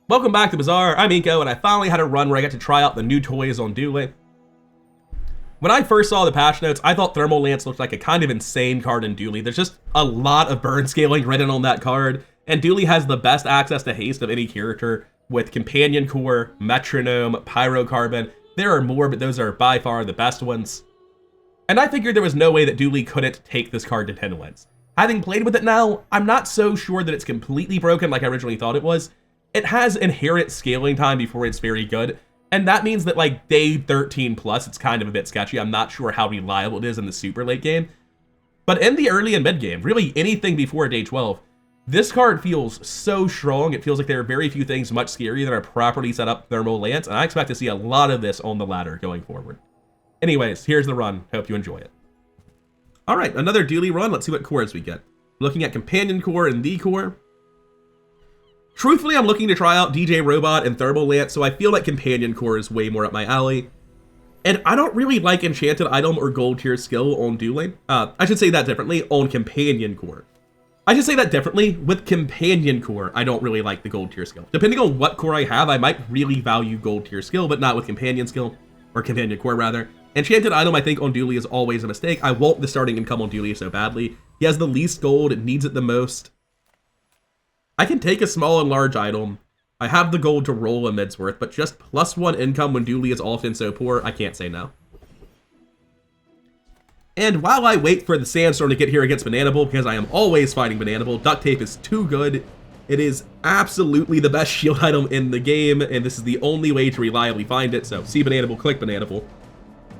Welcome back to Bazaar. I'm Inko, and I finally had a run where I got to try out the new toys on Dooley. When I first saw the patch notes, I thought Thermal Lance looked like a kind of insane card in Dooley. There's just a lot of burn scaling written on that card, and Dooley has the best access to haste of any character with Companion Core, Metronome, Pyrocarbon. There are more, but those are by far the best ones. And I figured there was no way that Dooley couldn't take this card to 10 wins. Having played with it now, I'm not so sure that it's completely broken like I originally thought it was. It has inherent scaling time before it's very good, and that means that like day 13 plus, it's kind of a bit sketchy. I'm not sure how reliable it is in the super late game. But in the early and mid game, really anything before day 12, this card feels so strong. It feels like there are very few things much scarier than a properly set up Thermal Lance, and I expect to see a lot of this on the ladder going forward. Anyways, here's the run. Hope you enjoy it. All right, another Dooley run. Let's see what cores we get. Looking at Companion Core and the Core. Truthfully, I'm looking to try out DJ Robot and Thermal Lance, so I feel like Companion Core is way more up my alley. And I don't really like Enchanted Item or Gold Tier Skill on Dooley. I should say that differently, on Companion Core. I should say that differently, with Companion Core, I don't really like the Gold Tier Skill. Depending on what core I have, I might really value Gold Tier Skill, but not with Companion Skill, or Companion Core rather. Enchanted Item, I think, on Dooley is always a mistake. I want the starting income on Dooley so badly. He has the least gold, it needs it the most. I can take a small and large item. I have the gold to roll a mid's worth, but just +1 income when Dooley is often so poor, I can't say no. And while I wait for the Sandstorm to get here against Bananable, because I am always fighting Bananable, Duct Tape is too good. It is absolutely the best shield item in the game, and this is the only way to reliably find it, so see Bananable, click Bananable.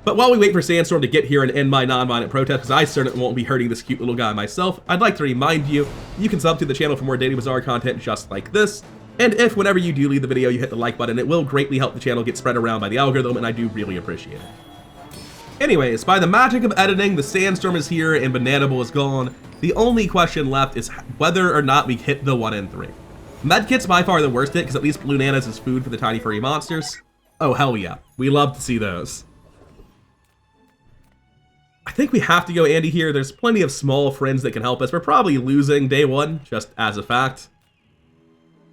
But while we wait for Sandstorm to get here and end my non-violent protest, because I certainly won't be hurting this cute little guy myself, I'd like to remind you, you can sub to the channel for more daily Bazaar content just like this. And if whenever you do leave the video, you hit the like button, it will greatly help the channel get spread around by the algorithm, and I do really appreciate it. Anyways, by the magic of editing, the Sandstorm is here and Bananable is gone. The only question left is whether or not we hit the 1 in 3. Medkit's by far the worst hit, because at least Blue Nanas is food for the tiny furry monsters. Oh hell yeah, we love to see those. I think we have to go Andy here. There's plenty of small friends that can help us. We're probably losing day 1, just as a fact.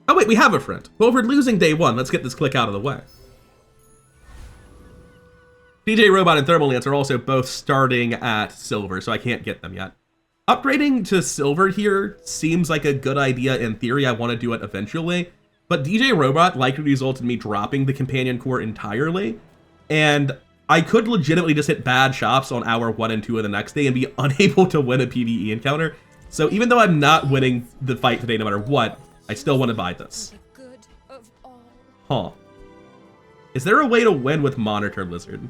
Oh wait, we have a friend. Well, if we're losing day 1, let's get this click out of the way. DJ Robot and Thermal Lance are also both starting at silver, so I can't get them yet. Upgrading to silver here seems like a good idea in theory. I want to do it eventually. But DJ Robot likely results in me dropping the Companion Core entirely. And I could legitimately just hit bad shops on hour 1 and 2 of the next day and be unable to win a PvE encounter. So even though I'm not winning the fight today no matter what, I still want to buy this. Huh. Is there a way to win with Monitor Lizard?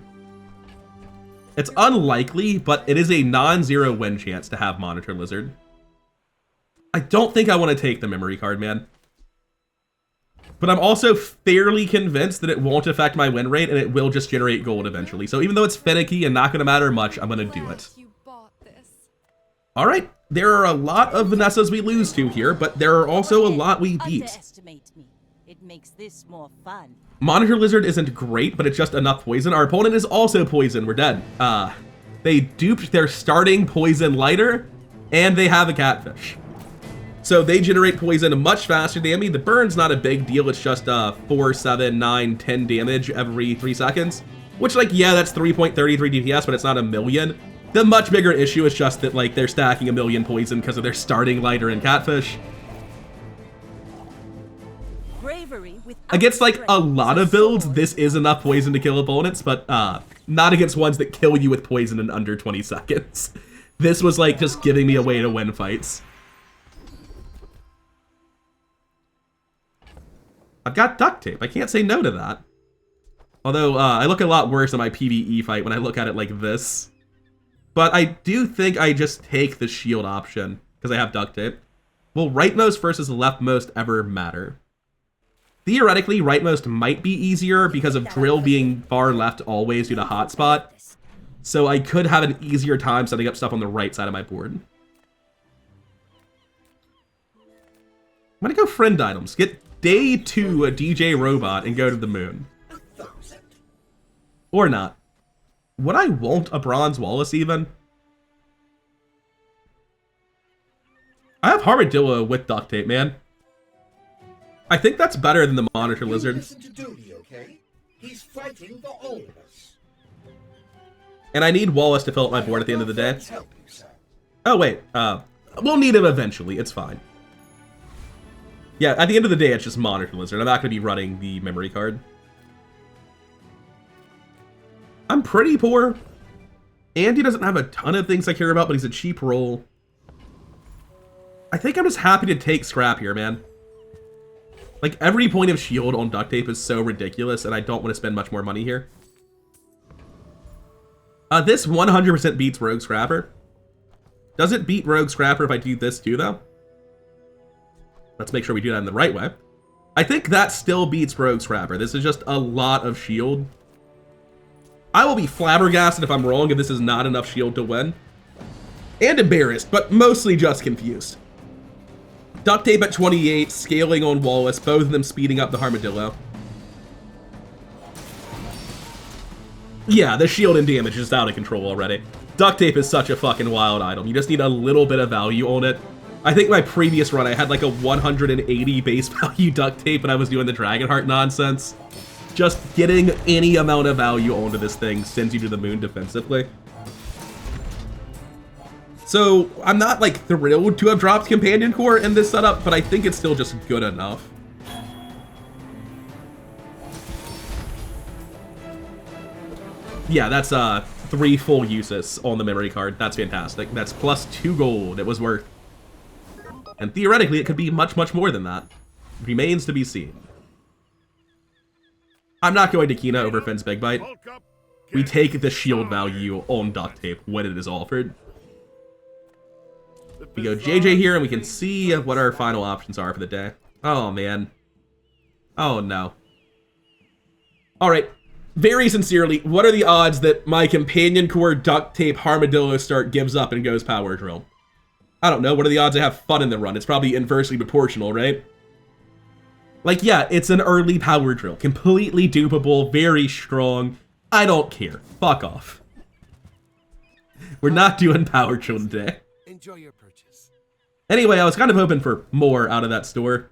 It's unlikely, but it is a non-zero win chance to have Monitor Lizard. I don't think I want to take the memory card, man. But I'm also fairly convinced that it won't affect my win rate and it will just generate gold eventually. So even though it's finicky and not going to matter much, I'm going to do it. All right, there are a lot of Vanessas we lose to here, but there are also a lot we beat. It makes this more fun. Monitor Lizard isn't great, but it's just enough poison. Our opponent is also poison. We're dead. They duped their starting poison lighter, and they have a catfish. So they generate poison much faster than me. The burn's not a big deal. It's just 4, 7, 9, 10 damage every 3 seconds. Which, like, yeah, that's 3.33 DPS, but it's not a million. The much bigger issue is just that, like, they're stacking a million poison because of their starting lighter and catfish. Against, like, a lot of builds, this is enough poison to kill opponents, but not against ones that kill you with poison in under 20 seconds. This was, like, just giving me a way to win fights. I've got Duct Tape. I can't say no to that. Although, I look a lot worse in my PvE fight when I look at it like this. But I do think I just take the shield option, because I have Duct Tape. Will rightmost versus leftmost ever matter? Theoretically, rightmost might be easier because of Drill being far left always due to Hotspot. So I could have an easier time setting up stuff on the right side of my board. I'm gonna go friend items. Get day 2 a DJ Robot and go to the moon. Or not. Would I want a Bronze Wallace even? I have Armadillo with Duct Tape, man. I think that's better than the monitor lizard. Listen to Dooley, okay? He's fighting for all of us. And I need Wallace to fill up my board at the end of the day. Help you, sir. Oh, wait. We'll need him eventually. It's fine. Yeah, at the end of the day, it's just monitor lizard. I'm not going to be running the memory card. I'm pretty poor. Andy doesn't have a ton of things I care about, but he's a cheap roll. I think I'm just happy to take scrap here, man. Like, every point of shield on duct tape is so ridiculous, and I don't want to spend much more money here. This 100% beats Rogue Scrapper. Does it beat Rogue Scrapper if I do this too, though? Let's make sure we do that in the right way. I think that still beats Rogue Scrapper. This is just a lot of shield. I will be flabbergasted if I'm wrong and this is not enough shield to win. And embarrassed, but mostly just confused. Duct tape at 28, scaling on Wallace, both of them speeding up the Armadillo. Yeah, the shield and damage is out of control already. Duct tape is such a fucking wild item. You just need a little bit of value on it. I think my previous run, I had like a 180 base value duct tape when I was doing the Dragonheart nonsense. Just getting any amount of value onto this thing sends you to the moon defensively. So, I'm not like thrilled to have dropped Companion Core in this setup, but I think it's still just good enough. Yeah, that's 3 full uses on the memory card. That's fantastic. That's plus 2 gold. It was worth. And theoretically, it could be much, much more than that. Remains to be seen. I'm not going to Kina over Finn's Big Bite. We take the shield value on duct tape when it is offered. We go JJ here, and we can see what our final options are for the day. Oh, man. Oh, no. Alright. Very sincerely, what are the odds that my Companion Core duct tape Armadillo start gives up and goes Power Drill? I don't know. What are the odds I have fun in the run? It's probably inversely proportional, right? Like, yeah, it's an early Power Drill. Completely dupable, very strong. I don't care. Fuck off. We're not doing Power Drill today. Enjoy your purchase. Anyway, I was kind of hoping for more out of that store.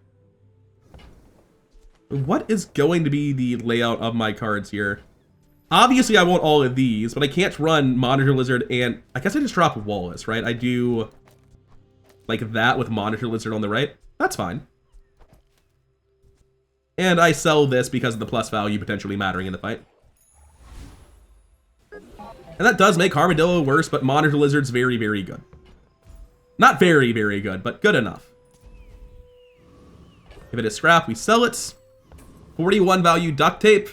What is going to be the layout of my cards here? Obviously, I want all of these, but I can't run Monitor Lizard and... I guess I just drop Wallace, right? I do... like that with Monitor Lizard on the right. That's fine. And I sell this because of the plus value potentially mattering in the fight. And that does make Armadillo worse, but Monitor Lizard's very, very good. Not very, very good, but good enough. If it is scrap, we sell it. 41 value duct tape.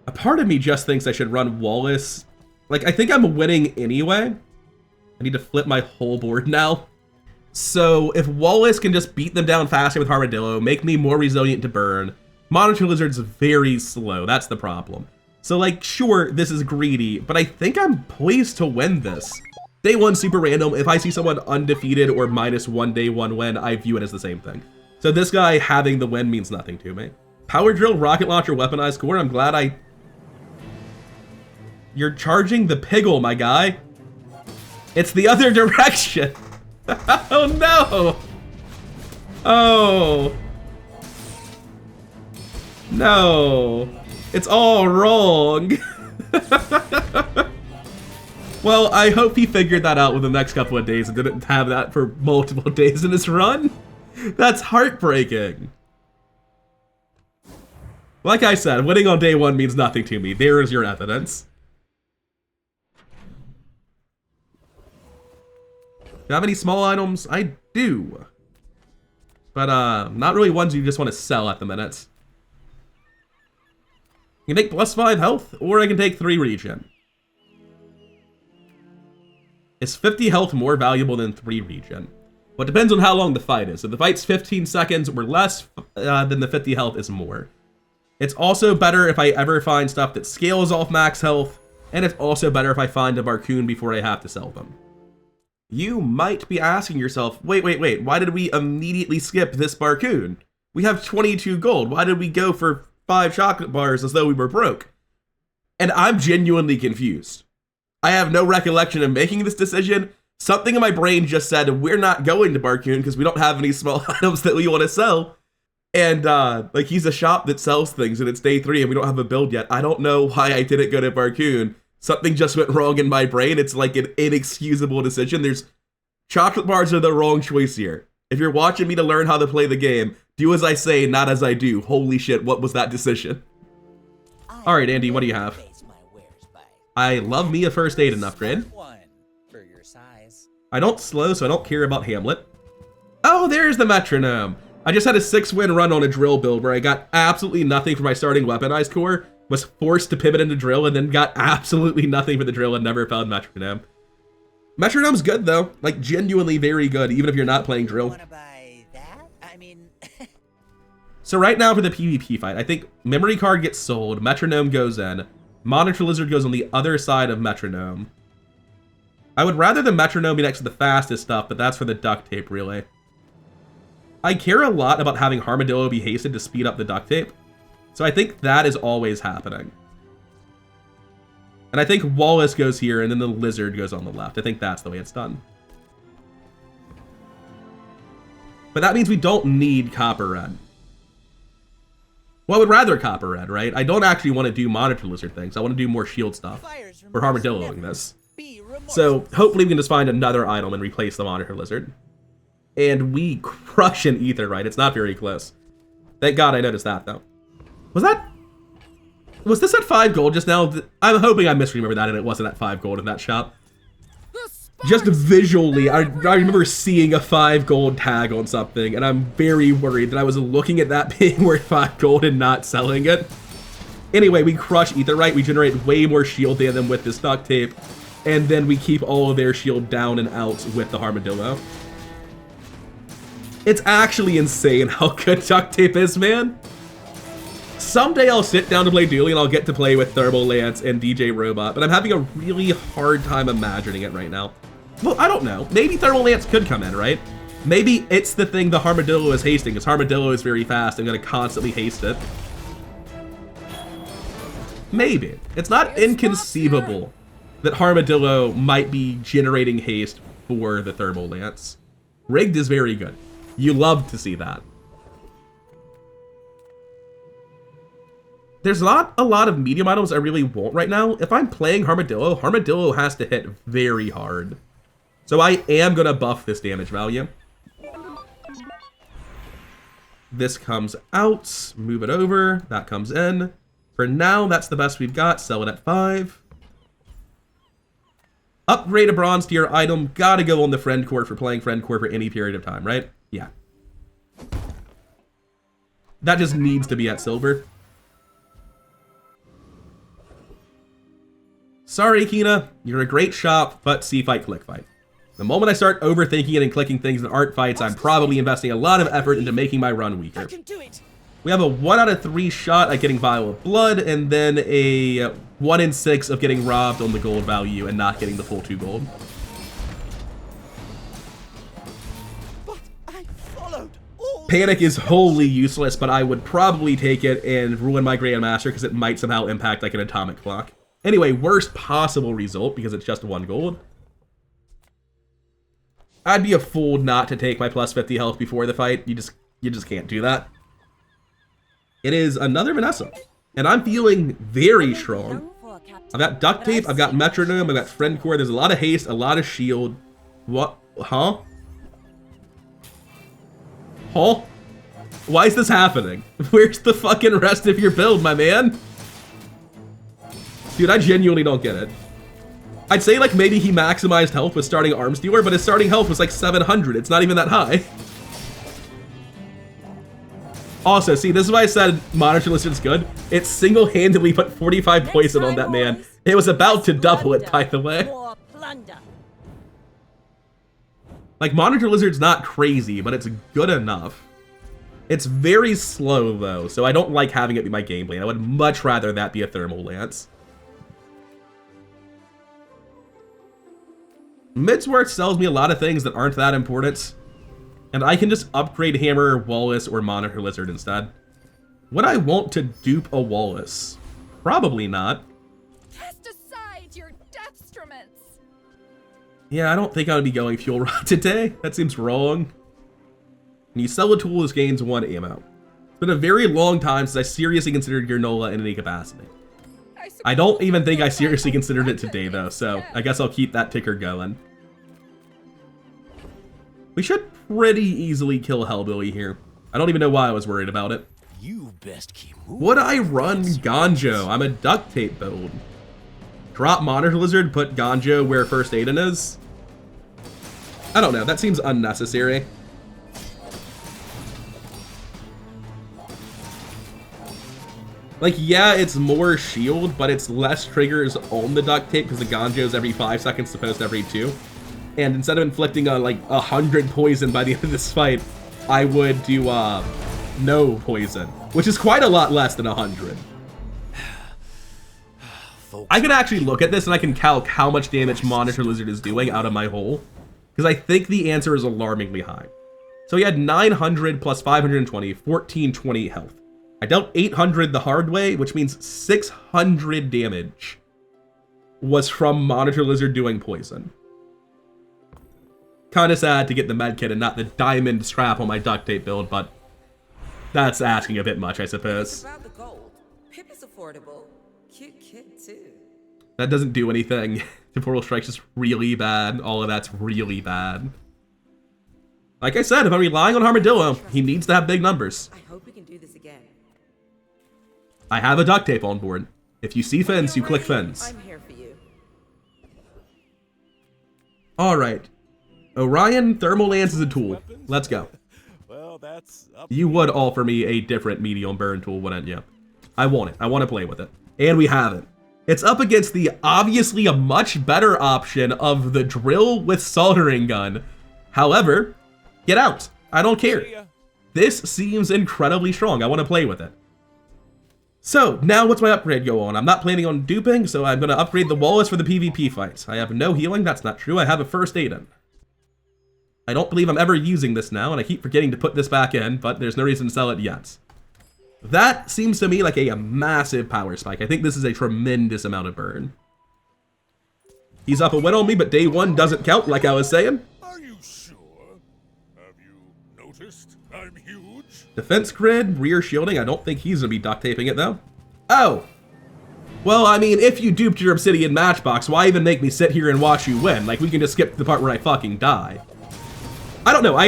A part of me just thinks I should run Wallace. Like, I think I'm winning anyway. I need to flip my whole board now. So, if Wallace can just beat them down faster with Armadillo, make me more resilient to burn, Monitor Lizard's very slow. That's the problem. So, like, sure, this is greedy, but I think I'm poised to win this. Day 1 super random. If I see someone undefeated or -1 day 1 win, I view it as the same thing. So this guy having the win means nothing to me. Power Drill, Rocket Launcher, Weaponized Core. I'm glad I... You're charging the Piggle, my guy. It's the other direction. Oh, no. Oh. No. It's all wrong. Well, I hope he figured that out within the next couple of days and didn't have that for multiple days in his run. That's heartbreaking. Like I said, winning on day 1 means nothing to me. There is your evidence. Do you have any small items? I do. But, not really ones you just want to sell at the minute. You can take +5 health, or I can take 3 regen. Is 50 health more valuable than 3 regen? Well, it depends on how long the fight is. If the fight's 15 seconds or less, then the 50 health is more. It's also better if I ever find stuff that scales off max health, and it's also better if I find a Barcoon before I have to sell them. You might be asking yourself, wait, why did we immediately skip this Barcoon? We have 22 gold. Why did we go for 5 chocolate bars as though we were broke? And I'm genuinely confused. I have no recollection of making this decision, Something in my brain just said, we're not going to Barcoon because we don't have any small items that we want to sell. And like, he's a shop that sells things and it's day 3 and we don't have a build yet. I don't know why I didn't go to Barcoon. Something just went wrong in my brain. It's like an inexcusable decision. Chocolate bars are the wrong choice here. If you're watching me to learn how to play the game, do as I say, not as I do. Holy shit, what was that decision? All right, Andy, what do you have? I love me a first aid and upgrade. I don't slow, so I don't care about Hamlet. Oh, there's the Metronome. I just had a 6-win run on a drill build where I got absolutely nothing for my starting weaponized core, was forced to pivot into drill, and then got absolutely nothing for the drill and never found Metronome. Metronome's good though, like genuinely very good, even if you're not playing drill. Wanna buy that? I mean... So right now for the PvP fight, I think memory card gets sold, Metronome goes in, Monitor Lizard goes on the other side of Metronome. I would rather the Metronome be next to the fastest stuff, but that's for the duct tape, really. I care a lot about having Armadillo be hasted to speed up the duct tape, so I think that is always happening. And I think Wallace goes here, and then the Lizard goes on the left. I think that's the way it's done. But that means we don't need Copper Red. Well, I would rather Copper Red, right? I don't actually want to do Monitor Lizard things. I want to do more shield stuff. We're Armadilloing this. So hopefully we can just find another item and replace the Monitor Lizard. And we crush an Ether, right? It's not very close. Thank God I noticed that, though. Was this at 5 gold just now? I'm hoping I misremember that and it wasn't at 5 gold in that shop. Just visually, I remember seeing a 5 gold tag on something, and I'm very worried that I was looking at that being worth 5 gold and not selling it. Anyway, we crush Aetherite, we generate way more shield than them with this duct tape, and then we keep all of their shield down and out with the Armadillo. It's actually insane how good duct tape is, man. Someday I'll sit down to play Dooley and I'll get to play with Thermal Lance and DJ Robot, but I'm having a really hard time imagining it right now. Well, I don't know. Maybe Thermal Lance could come in, right? Maybe it's the thing the Armadillo is hasting, because Armadillo is very fast and going to constantly haste it. Maybe. It's not inconceivable that Armadillo might be generating haste for the Thermal Lance. Rigged is very good. You love to see that. There's not a lot of medium items I really want right now. If I'm playing Armadillo, Armadillo has to hit very hard. So I am going to buff this damage value. This comes out, move it over, that comes in. For now, that's the best we've got, sell it at 5. Upgrade a bronze tier item, gotta go on the friend court for playing friend court for any period of time, right? Yeah. That just needs to be at silver. Sorry, Kina, you're a great shop, but C-fight, click fight. The moment I start overthinking it and clicking things that aren't fights, I'm probably investing a lot of effort into making my run weaker. I can do it. We have a 1 out of 3 shot at getting Vial of Blood, and then a 1 in 6 of getting robbed on the gold value and not getting the full 2 gold. But I followed all Panic is wholly useless, but I would probably take it and ruin my Grandmaster because it might somehow impact like an atomic clock. Anyway, worst possible result because it's just 1 gold. I'd be a fool not to take my plus 50 health before the fight. You just can't do that. It is another Vanessa, and I'm feeling very strong. I've got duct tape, I've got Metronome, I've got friend core. There's a lot of haste, a lot of shield. What? Huh? Huh? Why is this happening? Where's the fucking rest of your build, my man? Dude, I genuinely don't get it. I'd say like maybe he maximized health with starting Arms Dealer, but his starting health was like 700. It's not even that high. Also, see, this is why I said Monitor Lizard's good. It single-handedly put 45 poison on that man. It was about to double it, by the way. Like, Monitor Lizard's not crazy, but it's good enough. It's very slow, though, so I don't like having it be my game plan. I would much rather that be a Thermal Lance. Midsworth sells me a lot of things that aren't that important. And I can just upgrade Hammer, Wallace, or Monitor Lizard instead. Would I want to dupe a Wallace? Probably not. Cast aside your deathstruments. Yeah, I don't think I would be going fuel rod today. That seems wrong. When you sell a tool, this gains 1 ammo. It's been a very long time since I seriously considered Granola in any capacity. I don't even think I seriously considered it today, though, so I guess I'll keep that ticker going. We should pretty easily kill Hellbilly here. I don't even know why I was worried about it. You best keep moving. Would I run Ganjo? I'm a duct tape build. Drop Monitor Lizard, put Ganjo where First Aiden is? I don't know, that seems unnecessary. Like, yeah, it's more shield, but it's less triggers on the duct tape because the Ganjo's every 5 seconds opposed to every 2. And instead of inflicting like 100 poison by the end of this fight, I would do no poison, which is quite a lot less than 100. I can actually look at this and I can calc how much damage Monitor Lizard is doing out of my hole, because I think the answer is alarmingly high. So he had 900 plus 520, 1420 health. I dealt 800 the hard way, which means 600 damage was from Monitor Lizard doing poison. Kinda sad to get the medkit and not the diamond strap on my duct tape build, but that's asking a bit much, I suppose. It's about the gold. Pip is affordable. Cute kid, too. That doesn't do anything. Temporal Strike's just really bad. All of that's really bad. Like I said, if I'm relying on Armadillo, he needs to have big numbers. I hope we can do this again. I have a duct tape on board. If you see fins, you click fins. I'm here for you. Alright. Orion Thermal Lance is a tool. Let's go. Well, that's up. You would offer me a different medium burn tool, wouldn't you? I want it. I want to play with it. And we have it. It's up against the obviously a much better option of the drill with soldering gun. However, get out. I don't care. This seems incredibly strong. I want to play with it. So, now what's my upgrade go on? I'm not planning on duping, so I'm going to upgrade the Wallace for the PvP fights. I have no healing. That's not true. I have a First Aiden. I don't believe I'm ever using this now, and I keep forgetting to put this back in, but there's no reason to sell it yet. That seems to me like a massive power spike. I think this is a tremendous amount of burn. He's up a win on me, but day 1 doesn't count, like I was saying. Are you sure? Have you noticed I'm huge? Defense grid, rear shielding. I don't think he's going to be duct taping it, though. Oh. Well, I mean, if you duped your Obsidian Matchbox, why even make me sit here and watch you win? Like, we can just skip to the part where I fucking die. I don't know,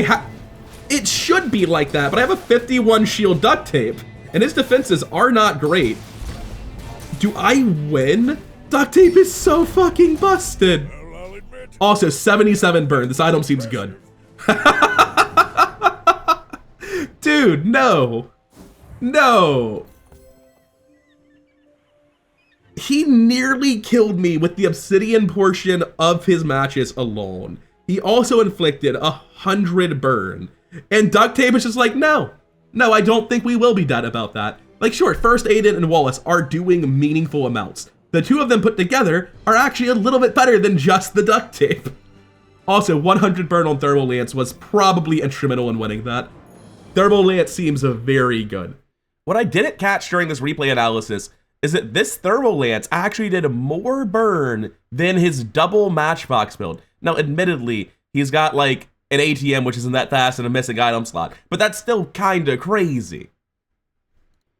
it should be like that, but I have a 51 shield duct tape, and his defenses are not great. Do I win? Duct tape is so fucking busted. Well, I'll admit. Also, 77 burn. This item seems good. Dude, no. No. He nearly killed me with the obsidian portion of his matches alone. He also inflicted 100 burn. And duct tape is just like, no. No, I don't think we will be dead about that. Like, sure, First Aiden and Wallace are doing meaningful amounts. The two of them put together are actually a little bit better than just the duct tape. Also, 100 burn on Thermal Lance was probably instrumental in winning that. Thermal Lance seems very good. What I didn't catch during this replay analysis is that this Thermal Lance actually did more burn than his double Matchbox build. Now, admittedly, he's got like an ATM which isn't that fast and a missing item slot, but that's still kinda crazy.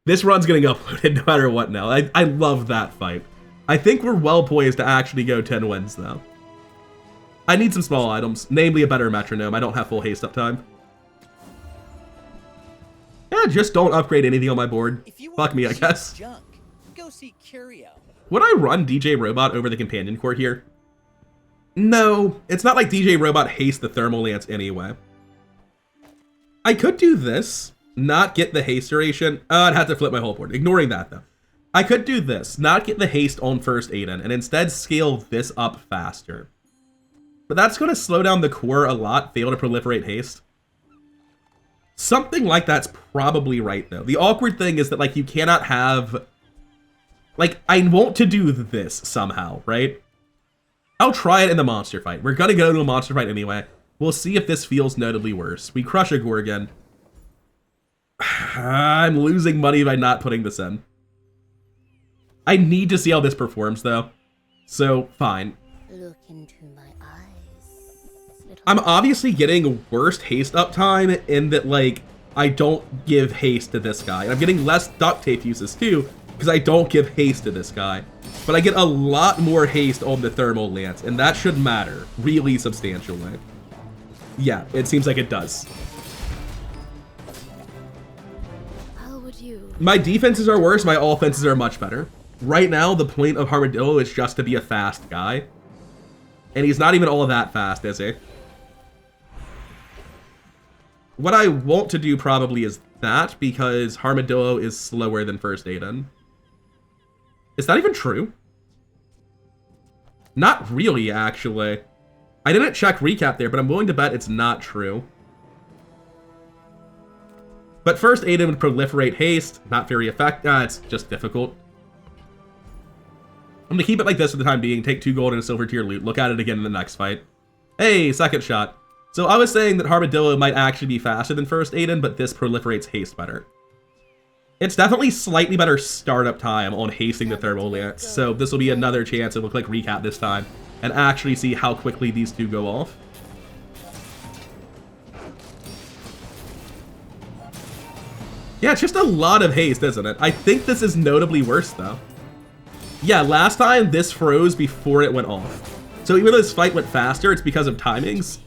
This run's getting uploaded no matter what now. I love that fight. I think we're well poised to actually go 10 wins though. I need some small items, namely a better metronome. I don't have full haste uptime. Yeah, just don't upgrade anything on my board. Fuck me, I guess. Junk, go see Curio. Would I run DJ Robot over the companion court here? No, it's not like DJ Robot hates the Thermal Lance anyway. I could do this, not get the haste duration. I'd have to flip my whole board. Ignoring that though. I could do this, not get the haste on First Aiden, and instead scale this up faster. But that's going to slow down the core a lot, fail to proliferate haste. Something like that's probably right though. The awkward thing is that like you cannot have... Like, I want to do this somehow, right? I'll try it in the monster fight. We're gonna go to a monster fight anyway. We'll see if this feels notably worse. We crush a Gorgon. I'm losing money by not putting this in. I need to see how this performs though. So, fine. Look into my eyes. I'm obviously getting worse haste uptime in that, like, I don't give haste to this guy. And I'm getting less duct tape uses too, because I don't give haste to this guy. But I get a lot more haste on the thermal lance, and that should matter really substantially. Yeah, it seems like it does. How would you? My defenses are worse, my offenses are much better. Right now, the point of Armadillo is just to be a fast guy. And he's not even all that fast, is he? What I want to do probably is that, because Armadillo is slower than First Aiden. Is that even true? Not really, actually. I didn't check recap there, but I'm willing to bet it's not true. But First Aiden would proliferate haste, not very effective. It's just difficult. I'm gonna keep it like this for the time being. Take 2 gold and a silver tier loot. Look at it again in the next fight. Hey, second shot. So I was saying that Armadillo might actually be faster than First Aiden, but this proliferates haste better. It's definitely slightly better startup time on hasting the thermal lance, so this will be another chance to click recap this time and actually see how quickly these two go off. Yeah, it's just a lot of haste, isn't it? I think this is notably worse, though. Yeah, last time this froze before it went off. So even though this fight went faster, it's because of timings.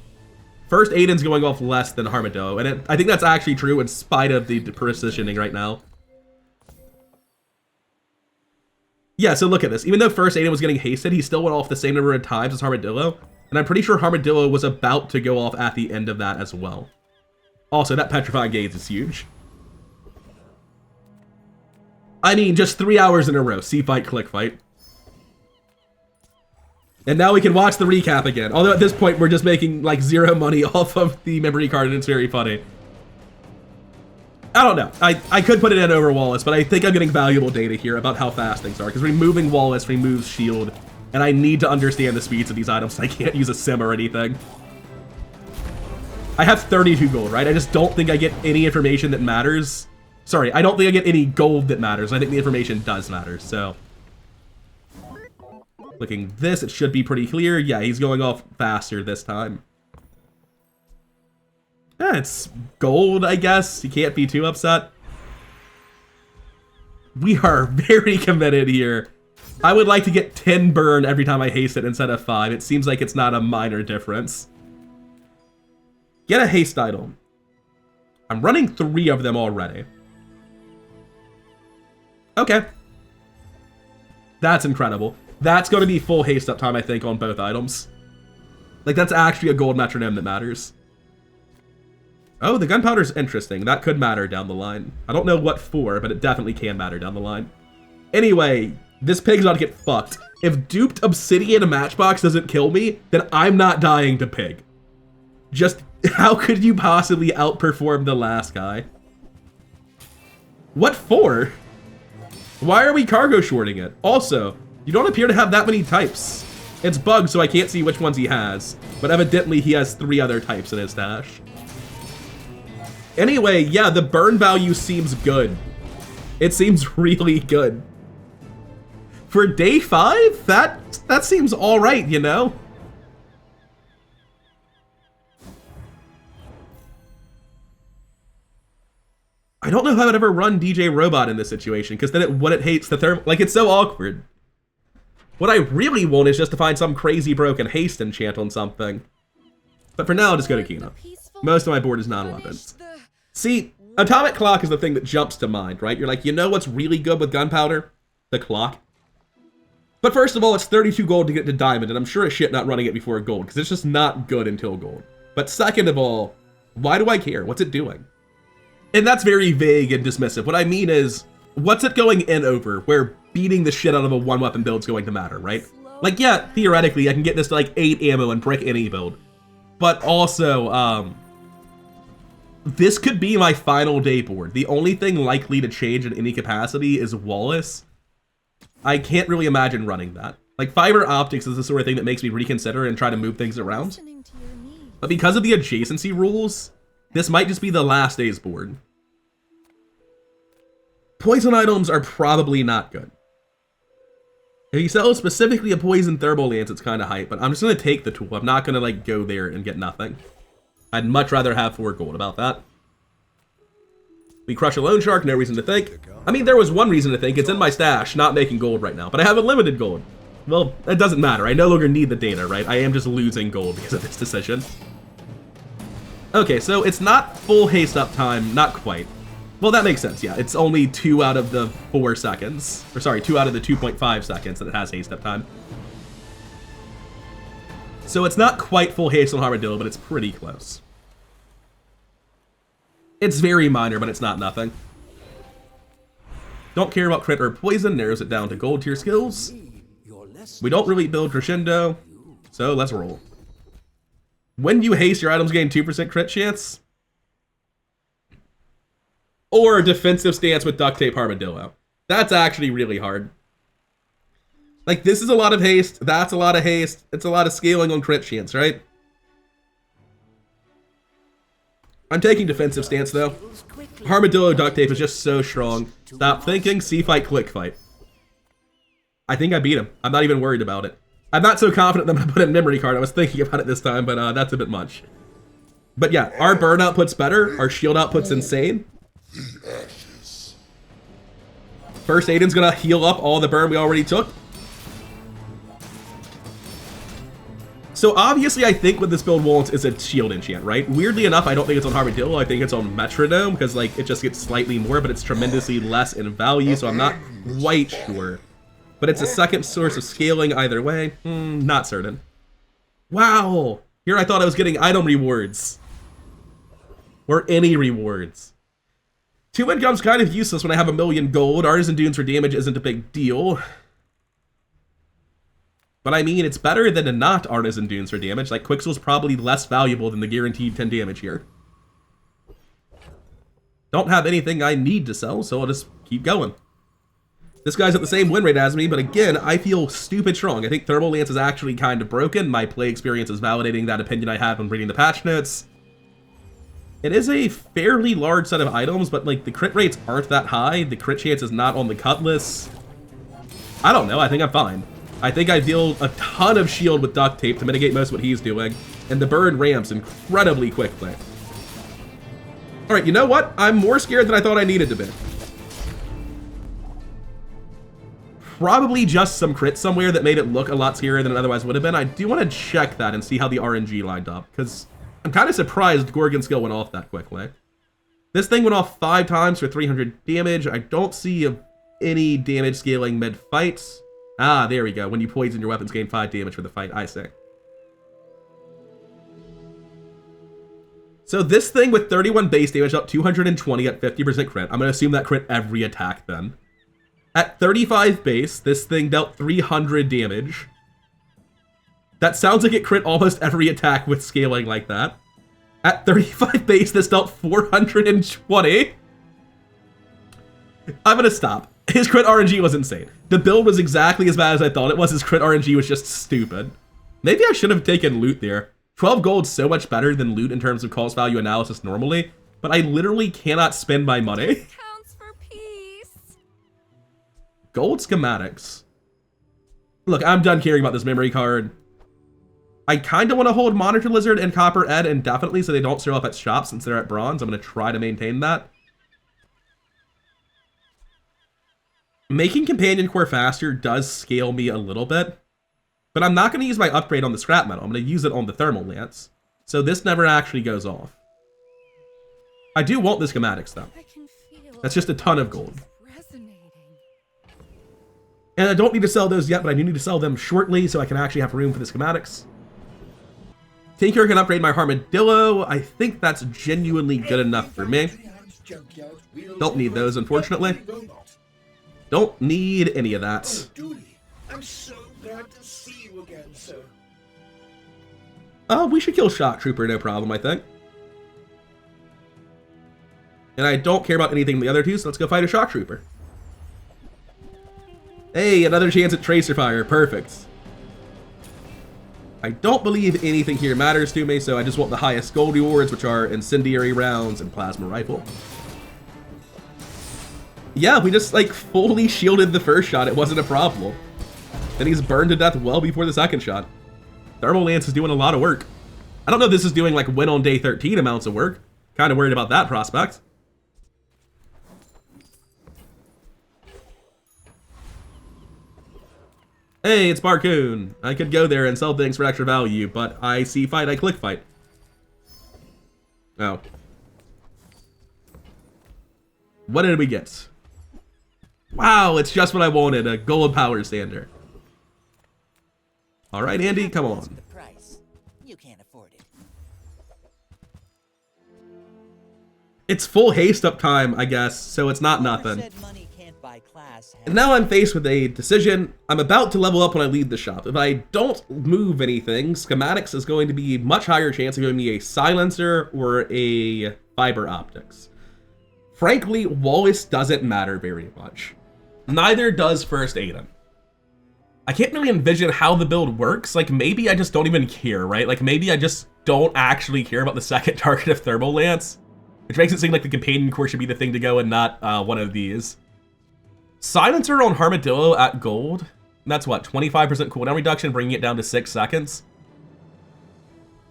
First Aiden's going off less than Armadillo, and I think that's actually true in spite of the positioning right now. Yeah, so look at this. Even though First Aiden was getting hasted, he still went off the same number of times as Armadillo, and I'm pretty sure Armadillo was about to go off at the end of that as well. Also, that Petrifying Gaze is huge. I mean, just 3 hours in a row. See fight, click fight. And now we can watch the recap again. Although at this point, we're just making like 0 money off of the memory card, and it's very funny. I don't know. I could put it in over Wallace, but I think I'm getting valuable data here about how fast things are, because removing Wallace removes shield, and I need to understand the speeds of these items, so I can't use a sim or anything. I have 32 gold, right? I just don't think I get any information that matters. Sorry, I don't think I get any gold that matters. I think the information does matter, so. Looking this, it should be pretty clear. Yeah, he's going off faster this time. Yeah, it's gold, I guess. You can't be too upset. We are very committed here. I would like to get 10 burn every time I haste it instead of 5. It seems like it's not a minor difference. Get a haste item. I'm running 3 of them already. Okay. That's incredible. That's going to be full haste uptime, I think, on both items. Like, that's actually a gold metronome that matters. Oh, the gunpowder's interesting. That could matter down the line. I don't know what for, but it definitely can matter down the line. Anyway, this pig's about to get fucked. If duped obsidian matchbox doesn't kill me, then I'm not dying to pig. Just, how could you possibly outperform the last guy? What for? Why are we cargo shorting it? Also, you don't appear to have that many types. It's bugged, so I can't see which ones he has. But evidently, he has 3 other types in his stash. Anyway, yeah, the burn value seems good. It seems really good. For day 5, that seems alright, you know? I don't know if I would ever run DJ Robot in this situation, because then it hates the thermal. Like, it's so awkward. What I really want is just to find some crazy broken haste enchant on something. But for now, I'll just go to Kina. Most of my board is non-weapons. See, Atomic Clock is the thing that jumps to mind, right? You're like, you know what's really good with gunpowder? The clock. But first of all, it's 32 gold to get to diamond, and I'm sure as shit not running it before gold, because it's just not good until gold. But second of all, why do I care? What's it doing? And that's very vague and dismissive. What I mean is, what's it going in over, where beating the shit out of a 1-weapon build is going to matter, right? Like, yeah, theoretically, I can get this to like 8 ammo and brick any build. But also, this could be my final day board. The only thing likely to change in any capacity is Wallace. I can't really imagine running that. Like, fiber optics is the sort of thing that makes me reconsider and try to move things around. But because of the adjacency rules, this might just be the last day's board. Poison items are probably not good. If you sell specifically a poison thermal lance, it's kind of hype, but I'm just going to take the tool. I'm not going to like go there and get nothing. I'd much rather have 4 gold about that. We crush a loan shark, no reason to think. I mean, there was one reason to think. It's in my stash, not making gold right now, but I have unlimited gold. Well, it doesn't matter. I no longer need the data, right? I am just losing gold because of this decision. Okay, so it's not full haste up time, not quite. Well, that makes sense, yeah. It's only 2 out of the 4 seconds. Or sorry, 2 out of the 2.5 seconds that it has haste up time. So it's not quite full haste on Armadillo, but it's pretty close. It's very minor, but it's not nothing. Don't care about crit or poison, narrows it down to gold tier skills. We don't really build crescendo, so let's roll. When you haste, your items gain 2% crit chance. Or defensive stance with duct tape armadillo. That's actually really hard. Like, this is a lot of haste, that's a lot of haste, it's a lot of scaling on crit chance, right? I'm taking defensive stance though. Armadillo duct tape is just so strong. Stop thinking, see fight, click fight. I think I beat him. I'm not even worried about it. I'm not so confident that I'm gonna put in memory card. I was thinking about it this time, but that's a bit much. But yeah, our burn output's better, our shield output's insane. First Aiden's gonna heal up all the burn we already took. So obviously I think what this build wants is a shield enchant, right? Weirdly enough, I don't think it's on Armadillo, I think it's on Metronome, because like it just gets slightly more, but it's tremendously less in value, so I'm not quite sure. But it's a second source of scaling either way. Not certain. Wow! Here I thought I was getting item rewards. Or any rewards. 2 income's kind of useless when I have 1,000,000 gold. Artisan Dunes for damage isn't a big deal. But I mean, it's better than to not Artisan Dunes for damage. Like, Quixel's probably less valuable than the guaranteed 10 damage here. Don't have anything I need to sell, so I'll just keep going. This guy's at the same win rate as me, but again, I feel stupid strong. I think Thermal Lance is actually kind of broken. My play experience is validating that opinion I had when reading the patch notes. It is a fairly large set of items, but like the crit rates aren't that high. The crit chance is not on the cutlass. I don't know, I think I'm fine. I think I deal a ton of shield with duct tape to mitigate most of what he's doing, and the burn ramps incredibly quickly. Alright, you know what? I'm more scared than I thought I needed to be. Probably just some crit somewhere that made it look a lot scarier than it otherwise would have been. I do want to check that and see how the RNG lined up, because I'm kind of surprised Gorgon skill went off that quickly. This thing went off 5 times for 300 damage. I don't see any damage scaling mid-fight. Ah, there we go. When you poison, your weapons gain 5 damage for the fight. I see. So this thing with 31 base damage up 220 at 50% crit. I'm going to assume that crit every attack then. At 35 base, this thing dealt 300 damage. That sounds like it crit almost every attack with scaling like that. At 35 base, this dealt 420. I'm going to stop. His crit RNG was insane. The build was exactly as bad as I thought it was. His crit RNG was just stupid. Maybe I should have taken loot there. 12 gold's so much better than loot in terms of cost value analysis normally, but I literally cannot spend my money. Counts for peace. Gold schematics. Look, I'm done caring about this memory card. I kind of want to hold Monitor Lizard and Copper Ed indefinitely so they don't show up at shops since they're at bronze. I'm going to try to maintain that. Making Companion Core faster does scale me a little bit, but I'm not going to use my upgrade on the scrap metal. I'm going to use it on the Thermal Lance, so this never actually goes off. I do want the schematics, though. That's just a ton of gold. And I don't need to sell those yet, but I do need to sell them shortly so I can actually have room for the schematics. Tinker can upgrade my Armadillo. I think that's genuinely good enough for me. Don't need those, unfortunately. Don't need any of that. Oh, Dooley, I'm so glad to see you again, sir. We should kill Shock Trooper, no problem, I think. And I don't care about anything in the other two, so let's go fight a Shock Trooper. Hey, another chance at Tracer Fire, perfect. I don't believe anything here matters to me, so I just want the highest gold rewards, which are Incendiary Rounds and Plasma Rifle. Yeah, we just, like, fully shielded the first shot. It wasn't a problem. and he's burned to death well before the second shot. Thermal Lance is doing a lot of work. I don't know if this is doing like win on day 13 amounts of work. Kind of worried about that prospect. Hey, it's Barcoon. I could go there and sell things for extra value, but I see fight, I click fight. Oh. What did we get? Wow, it's just what I wanted, a gold power sander. All right, Andy, come on. The price. You can't afford it. It's full haste up time, I guess, so it's not nothing. Said money can't buy class. And now I'm faced with a decision. I'm about to level up when I leave the shop. If I don't move anything, schematics is going to be much higher chance of giving me a silencer or a fiber optics. Frankly, Wallace doesn't matter very much. Neither does first Aiden. I can't really envision how the build works. Like, maybe I just don't even care, right? Like, maybe I just don't actually care about the second target of Thermal Lance, which makes it seem like the companion core should be the thing to go and not one of these. Silencer on Armadillo at gold. That's what, 25% cooldown reduction, bringing it down to 6 seconds.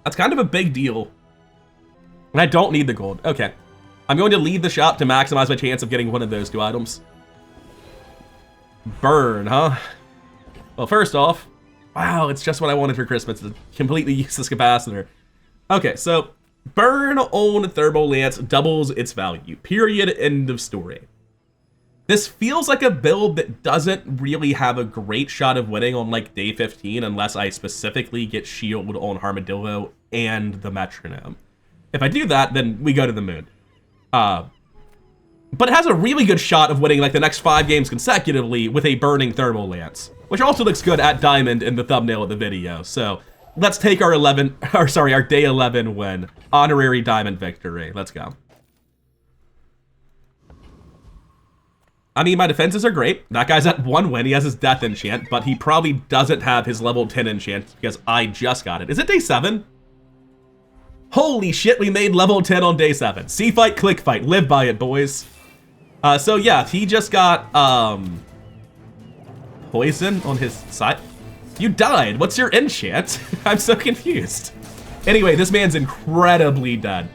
That's kind of a big deal. And I don't need the gold. Okay. I'm going to leave the shop to maximize my chance of getting one of those 2 items. Burn, huh? Well, first off, wow, it's just what I wanted for Christmas. It's a completely useless capacitor. Okay, so burn on Thermal Lance doubles its value. Period. End of story. This feels like a build that doesn't really have a great shot of winning on like day 15 unless I specifically get shield on Armadillo and the Metronome. If I do that, then we go to the moon. But it has a really good shot of winning like the next 5 games consecutively with a burning Thermal Lance, which also looks good at Diamond in the thumbnail of the video. So let's take our our day 11 win. Honorary Diamond victory. Let's go. I mean, my defenses are great. That guy's at 1 win. He has his death enchant, but he probably doesn't have his level 10 enchant because I just got it. Is it day 7? Holy shit, we made level 10 on day 7. See fight, click fight. Live by it, boys. So yeah, he just got poison on his side. You died. What's your enchant? I'm so confused. Anyway, this man's incredibly dead.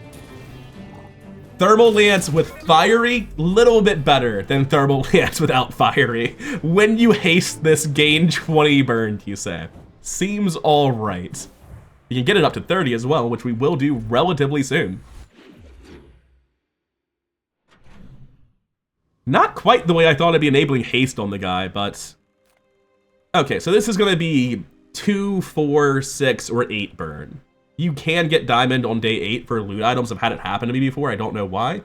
Thermal Lance with fiery, little bit better than Thermal Lance without fiery. When you haste this, gain 20 burned, you say. Seems all right. You can get it up to 30 as well, which we will do relatively soon. Not quite the way I thought I'd be enabling haste on the guy, but... Okay, so this is going to be 2, 4, 6, or 8 burn. You can get diamond on day 8 for loot items. I've had it happen to me before. I don't know why.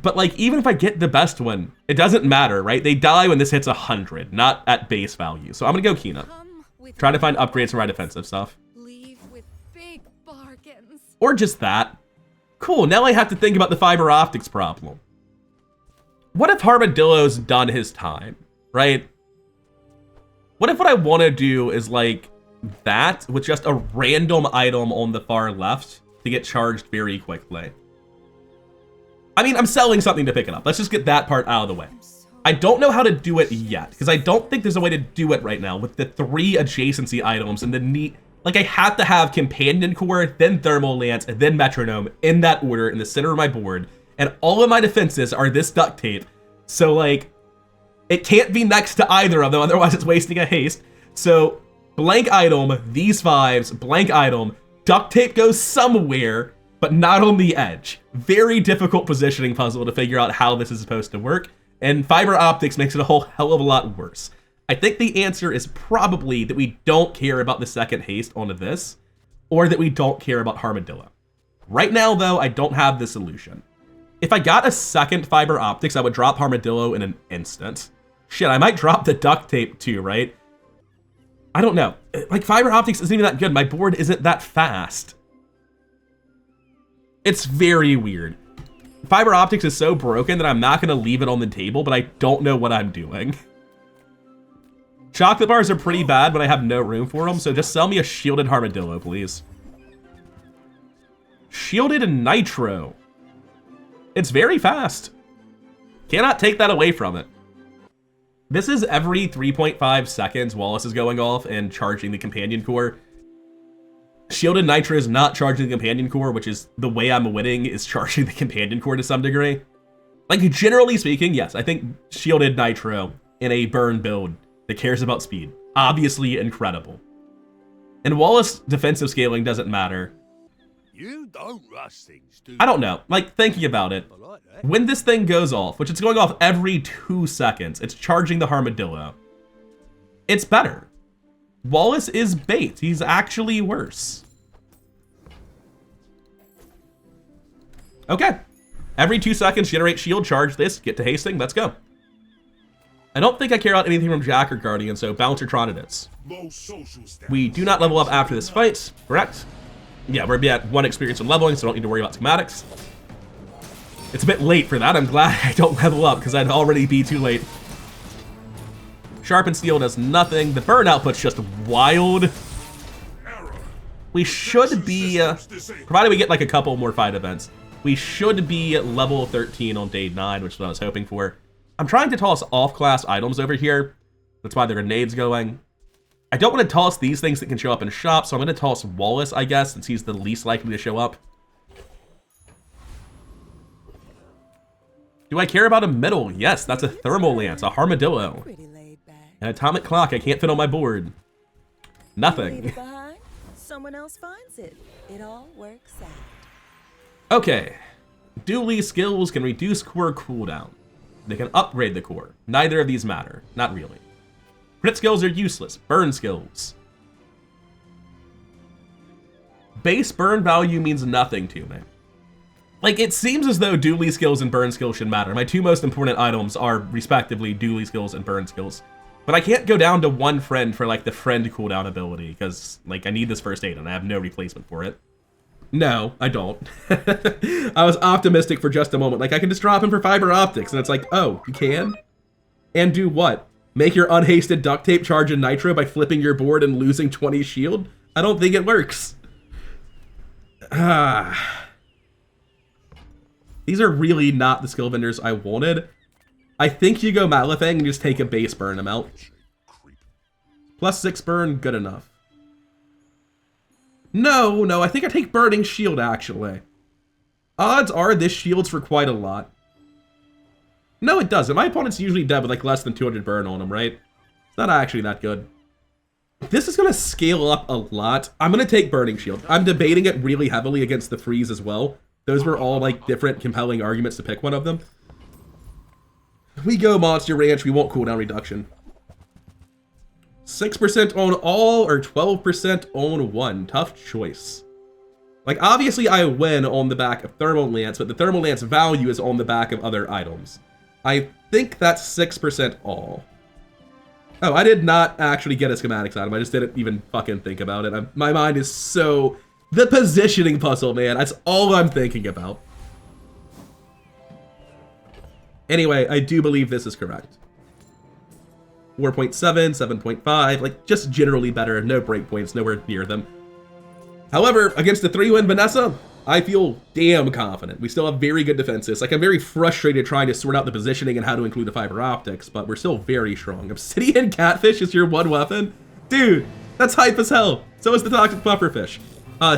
But, like, even if I get the best one, it doesn't matter, right? They die when this hits 100, not at base value. So I'm going to go Kina. Try to find upgrades for my defensive stuff. Leave with big bargains. Or just that. Cool, now I have to think about the fiber optics problem. What if Armadillo's done his time, right? What if what I want to do is like that with just a random item on the far left to get charged very quickly? I mean, I'm selling something to pick it up. Let's just get that part out of the way. I don't know how to do it yet, because I don't think there's a way to do it right now with the 3 adjacency items and the neat... Like, I have to have Companion Core, then Thermal Lance, and then Metronome in that order in the center of my board, and all of my defenses are this duct tape, so, like, it can't be next to either of them, otherwise it's wasting a haste. So, blank item, these 5s, blank item, duct tape goes somewhere, but not on the edge. Very difficult positioning puzzle to figure out how this is supposed to work. And fiber optics makes it a whole hell of a lot worse. I think the answer is probably that we don't care about the second haste onto this, or that we don't care about Armadillo. Right now, though, I don't have the solution. If I got a second fiber optics, I would drop Armadillo in an instant. Shit, I might drop the duct tape too, right? I don't know. Like, fiber optics isn't even that good. My board isn't that fast. It's very weird. Fiber optics is so broken that I'm not going to leave it on the table, but I don't know what I'm doing. Chocolate bars are pretty bad, but I have no room for them, so just sell me a shielded Armadillo, please. Shielded Nitro. It's very fast. Cannot take that away from it. This is every 3.5 seconds Wallace is going off and charging the companion core. Shielded Nitro is not charging the companion core, which is the way I'm winning, is charging the companion core to some degree. Like, generally speaking, yes, I think Shielded Nitro in a burn build that cares about speed, obviously incredible. And Wallace defensive scaling doesn't matter. You don't rush things, do you? I don't know, like, thinking about it, I like that. when this thing goes off, which it's going off every 2 seconds, it's charging the Armadillo. It's better. Wallace is bait. He's actually worse. Okay. Every 2 seconds, generate shield, charge this, get to hasting, let's go. I don't think I care about anything from Jack or Guardian, so Bouncer Tron it is. Low social status. We do not level up after this fight, correct? Yeah, we're at 1 experience in leveling, so don't need to worry about schematics. It's a bit late for that. I'm glad I don't level up, because I'd already be too late. Sharpened Steel does nothing. The burn output's just wild. We should be, provided we get like a couple more fight events, we should be at level 13 on day 9, which is what I was hoping for. I'm trying to toss off-class items over here. That's why the grenade's going. I don't want to toss these things that can show up in shop, so I'm going to toss Wallace, I guess, since he's the least likely to show up. Do I care about a middle? Yes, that's a Thermal Lance, a Armadillo. Pretty laid back. An Atomic Clock I can't fit on my board. Leave Nothing. it behind. Someone else finds it. It all works out. Okay. Dooley skills can reduce core cooldown. They can upgrade the core. Neither of these matter. Not really. Crit skills are useless. Burn skills. Base burn value means nothing to me. Like, it seems as though Dooley skills and burn skills should matter. My 2 most important items are, respectively, Dooley skills and burn skills. But I can't go down to 1 friend for, like, the friend cooldown ability, because, like, I need this first aid, and I have no replacement for it. No, I don't. I was optimistic for just a moment. Like, I can just drop him for fiber optics, and it's like, oh, you can? And do what? Make your unhasted duct tape charge in Nitro by flipping your board and losing 20 shield? I don't think it works. These are really not the skill vendors I wanted. I think you go Malefang and just take a base burn amount. Plus 6 burn, good enough. No, I think I take Burning Shield, actually. Odds are this shields for quite a lot. No, it doesn't. My opponent's usually dead with like less than 200 burn on him, right? It's not actually that good. This is going to scale up a lot. I'm going to take Burning Shield. I'm debating it really heavily against the Freeze as well. Those were all like different compelling arguments to pick one of them. We go Monster Ranch, we want cooldown reduction. 6% on all or 12% on one. Tough choice. Like, obviously I win on the back of Thermal Lance, but the Thermal Lance value is on the back of other items. I think that's 6% all. Oh, I did not actually get a schematics item. I just didn't even fucking think about it. My mind is so... The positioning puzzle, man. That's all I'm thinking about. Anyway, I do believe this is correct. 4.7, 7.5, like, just generally better. No breakpoints, nowhere near them. However, against the 3-win Vanessa, I feel damn confident. We still have very good defenses. Like, I'm very frustrated trying to sort out the positioning and how to include the fiber optics, but we're still very strong. Obsidian Catfish is your one weapon? Dude, that's hype as hell. So is the Toxic Pufferfish.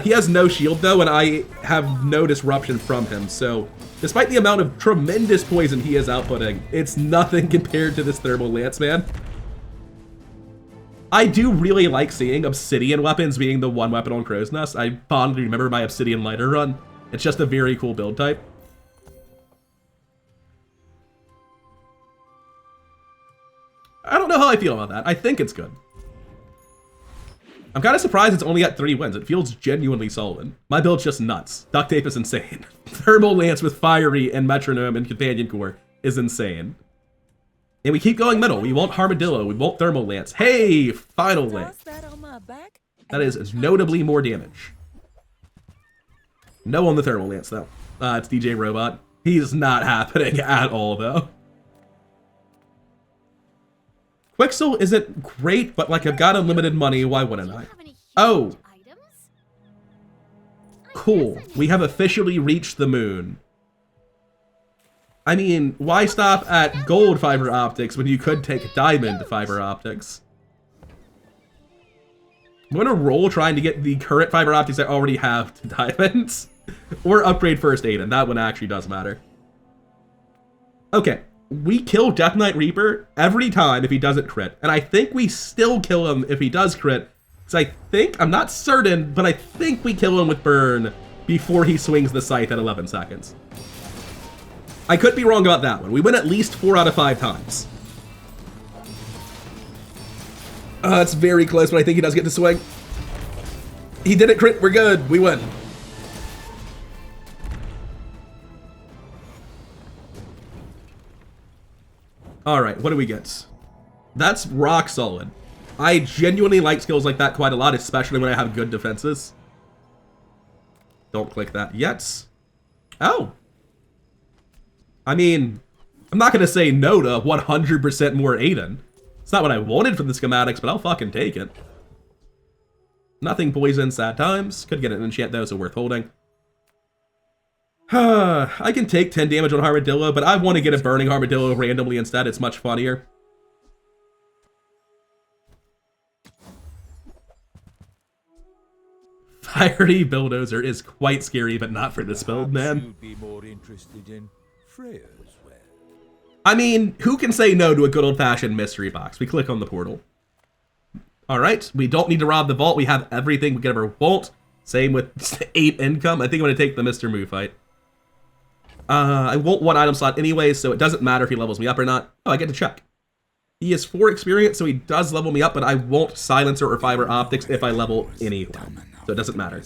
He has no shield, though, and I have no disruption from him, so despite the amount of tremendous poison he is outputting, it's nothing compared to this Thermal Lance, man. I do really like seeing Obsidian weapons being the one weapon on Crow's Nest. I fondly remember my Obsidian Lighter run. It's just a very cool build type. I don't know how I feel about that. I think it's good. I'm kind of surprised it's only at 3 wins. It feels genuinely solid. My build's just nuts. Duct Tape is insane. Thermal Lance with Fiery and Metronome and Companion Core is insane. And we keep going middle. We want Armadillo. We want Thermal Lance. Hey, Final Link. That is notably more damage. No on the Thermal Lance, though. It's DJ Robot. He's not happening at all, though. Quixel isn't great, but like, I've got unlimited money. Why wouldn't I? Oh. Cool. We have officially reached the moon. I mean, why stop at gold fiber optics when you could take diamond fiber optics? I'm gonna roll trying to get the current fiber optics I already have to diamonds. Or upgrade first aid, and that one actually does matter. Okay, we kill Death Knight Reaper every time if he doesn't crit. And I think we still kill him if he does crit. Because I'm not certain, but I think we kill him with burn before he swings the scythe at 11 seconds. I could be wrong about that one. We win at least 4 out of 5 times. It's very close, but I think he does get to swing. He didn't crit, we're good, we win. Alright, what do we get? That's rock solid. I genuinely like skills like that quite a lot, especially when I have good defenses. Don't click that yet. Oh. I mean, I'm not going to say no to 100% more Aiden. It's not what I wanted from the schematics, but I'll fucking take it. Nothing poison, sad times. Could get an enchant though, so worth holding. I can take 10 damage on Armadillo, but I want to get a burning Armadillo randomly instead. It's much funnier. Fiery Bulldozer is quite scary, but not for this build, man. You'd be more interested in Freya's well. I mean, who can say no to a good old-fashioned mystery box? We click on the portal. Alright, we don't need to rob the vault. We have everything we could ever want. Same with 8 income. I think I'm going to take the Mr. Moo fight. I want 1 item slot anyway, so it doesn't matter if he levels me up or not. Oh, I get to check. He has 4 experience, so he does level me up, but I won't silencer or fiber optics if I level anyone. So it doesn't matter.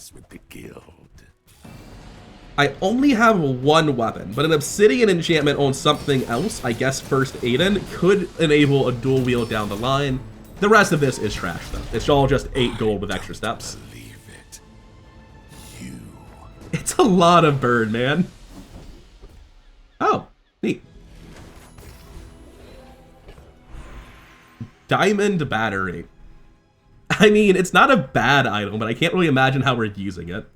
I only have 1 weapon, but an obsidian enchantment on something else, I guess first Aiden, could enable a dual wield down the line. The rest of this is trash, though. It's all just 8 gold with extra steps. It's a lot of burn, man. Oh, neat. Diamond battery. I mean, it's not a bad item, but I can't really imagine how we're using it.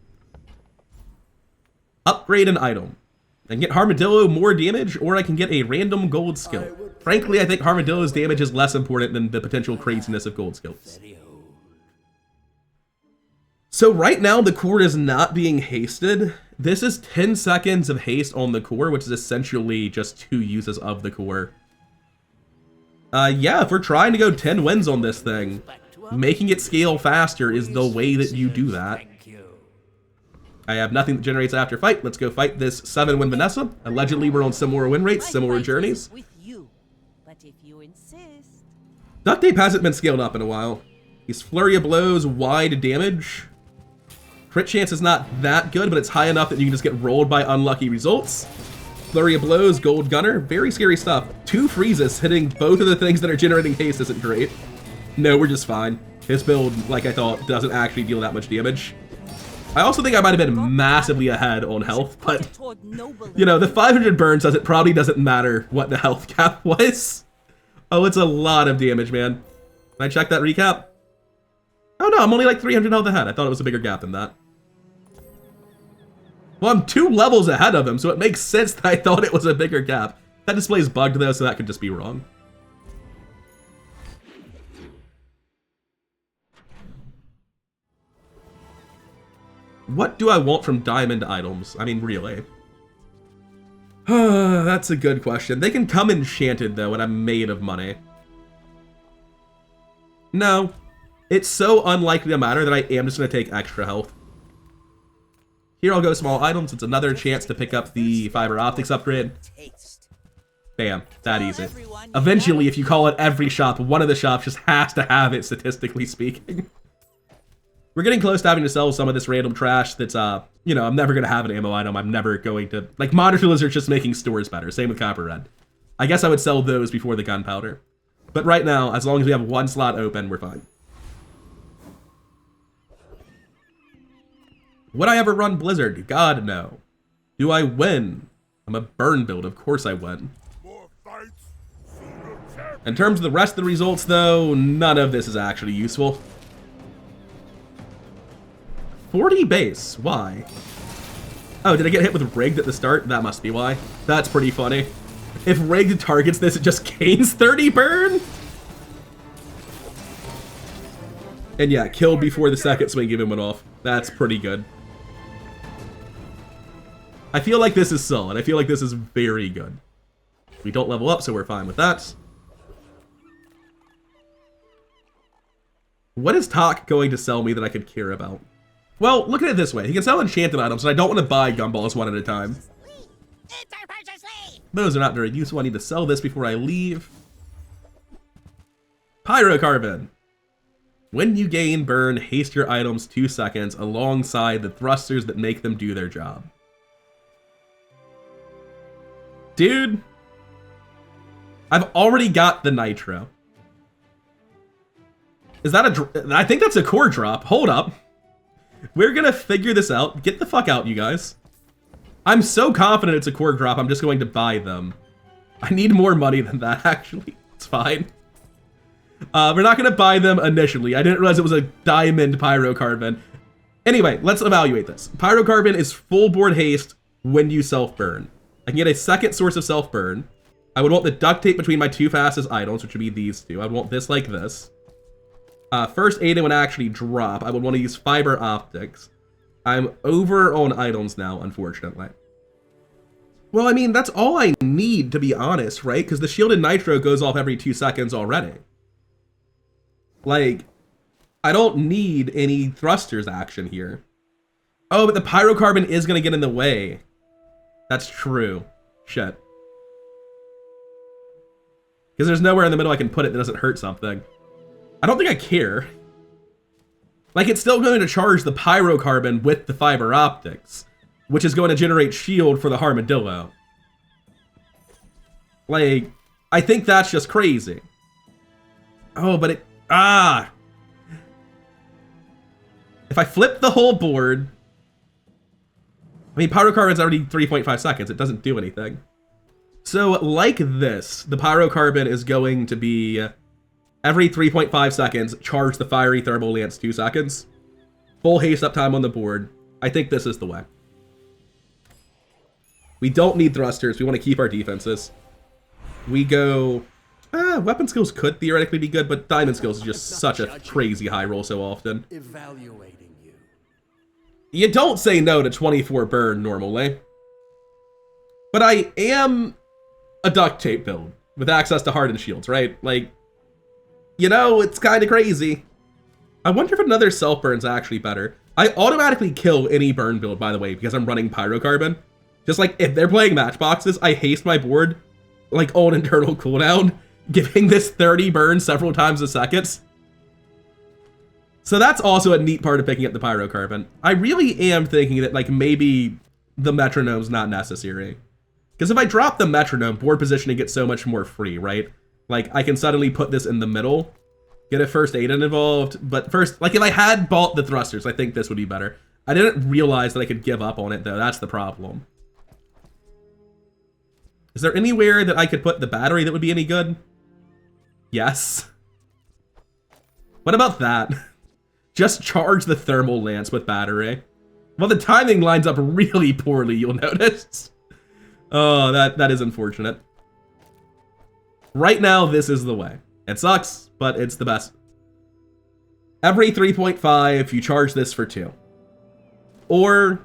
Upgrade an item. I can get Armadillo more damage, or I can get a random gold skill. Frankly, I think Armadillo's damage is less important than the potential craziness of gold skills. So right now, the core is not being hasted. This is 10 seconds of haste on the core, which is essentially just 2 uses of the core. Yeah, if we're trying to go 10 wins on this thing, making it scale faster is the way that you do that. I have nothing that generates after fight. Let's go fight this 7-win Vanessa. Allegedly, we're on similar win rates, similar journeys. Duct Tape hasn't been scaled up in a while. He's Flurry of Blows, wide damage. Crit chance is not that good, but it's high enough that you can just get rolled by unlucky results. Flurry of Blows, Gold Gunner, very scary stuff. 2 freezes hitting both of the things that are generating haste isn't great. No, we're just fine. His build, like I thought, doesn't actually deal that much damage. I also think I might have been massively ahead on health, but, you know, the 500 burn says it probably doesn't matter what the health cap was. Oh, it's a lot of damage, man. Can I check that recap? Oh no, I'm only like 300 health ahead. I thought it was a bigger gap than that. Well, I'm 2 levels ahead of him, so it makes sense that I thought it was a bigger gap. That display's bugged though, so that could just be wrong. What do I want from diamond items? I mean, really. That's a good question. They can come enchanted though, and I'm made of money. No. It's so unlikely to matter that I am just going to take extra health. Here I'll go small items. It's another chance to pick up the fiber optics upgrade. Bam. That easy. Eventually, if you call it every shop, one of the shops just has to have it, statistically speaking. We're getting close to having to sell some of this random trash that's, you know, I'm never going to have an ammo item. I'm never going to... Like, Monitor Lizard's just making stores better. Same with Copper Red. I guess I would sell those before the gunpowder. But right now, as long as we have 1 slot open, we're fine. Would I ever run Blizzard? God, no. Do I win? I'm a burn build. Of course I win. In terms of the rest of the results, though, none of this is actually useful. 40 base. Why? Oh, did I get hit with rigged at the start? That must be why. That's pretty funny. If rigged targets this, it just gains 30 burn? And yeah, killed before the second swing even went off. That's pretty good. I feel like this is solid. I feel like this is very good. We don't level up, so we're fine with that. What is Talk going to sell me that I could care about? Well, look at it this way. He can sell enchanted items, and I don't want to buy gumballs one at a time. Those are not very useful. I need to sell this before I leave. Pyrocarbon. When you gain burn, haste your items 2 seconds alongside the thrusters that make them do their job. Dude, I've already got the nitro. Is that a I think that's a core drop. Hold up. We're gonna figure this out. Get the fuck out, you guys. I'm so confident it's a core drop, I'm just going to buy them. I need more money than that, actually. It's fine. We're not gonna buy them initially. I didn't realize it was a diamond pyrocarbon. Anyway, let's evaluate this. Pyrocarbon is full board haste when you self-burn. I can get a second source of self-burn. I would want the duct tape between my 2 fastest items, which would be these 2. I'd want this like this. First aid would actually drop. I would want to use fiber optics. I'm over on items now, unfortunately. Well, I mean, that's all I need, to be honest, right? Because the shielded nitro goes off every 2 seconds already. Like, I don't need any thrusters action here. Oh, but the pyrocarbon is going to get in the way. That's true. Shit. Because there's nowhere in the middle I can put it that doesn't hurt something. I don't think I care. Like, it's still going to charge the pyrocarbon with the fiber optics, which is going to generate shield for the armadillo. Like, I think that's just crazy. Oh, but it... Ah! If I flip the whole board... I mean, pyrocarbon's already 3.5 seconds. It doesn't do anything. So, like this, the pyrocarbon is going to be... Every 3.5 seconds, charge the fiery thermal lance 2 seconds. Full haste uptime on the board. I think this is the way. We don't need thrusters. We want to keep our defenses. We go... weapon skills could theoretically be good, but diamond skills is just such a crazy high roll so often. Evaluating you. You don't say no to 24 burn normally. But I am a duct tape build with access to hardened shields, right? Like... You know, it's kind of crazy. I wonder if another self-burn's actually better. I automatically kill any burn build, by the way, because I'm running pyrocarbon. Just like, if they're playing matchboxes, I haste my board, like, on internal cooldown, giving this 30 burn several times a second. So that's also a neat part of picking up the pyrocarbon. I really am thinking that, like, maybe the metronome's not necessary. Because if I drop the metronome, board positioning gets so much more free, right? Like, I can suddenly put this in the middle, get a first aid involved, but first, like, if I had bought the thrusters, I think this would be better. I didn't realize that I could give up on it, though. That's the problem. Is there anywhere that I could put the battery that would be any good? Yes. What about that? Just charge the thermal lance with battery. Well, the timing lines up really poorly, you'll notice. Oh, that is unfortunate. Right now, this is the way. It sucks, but it's the best. Every 3.5, you charge this for 2. Or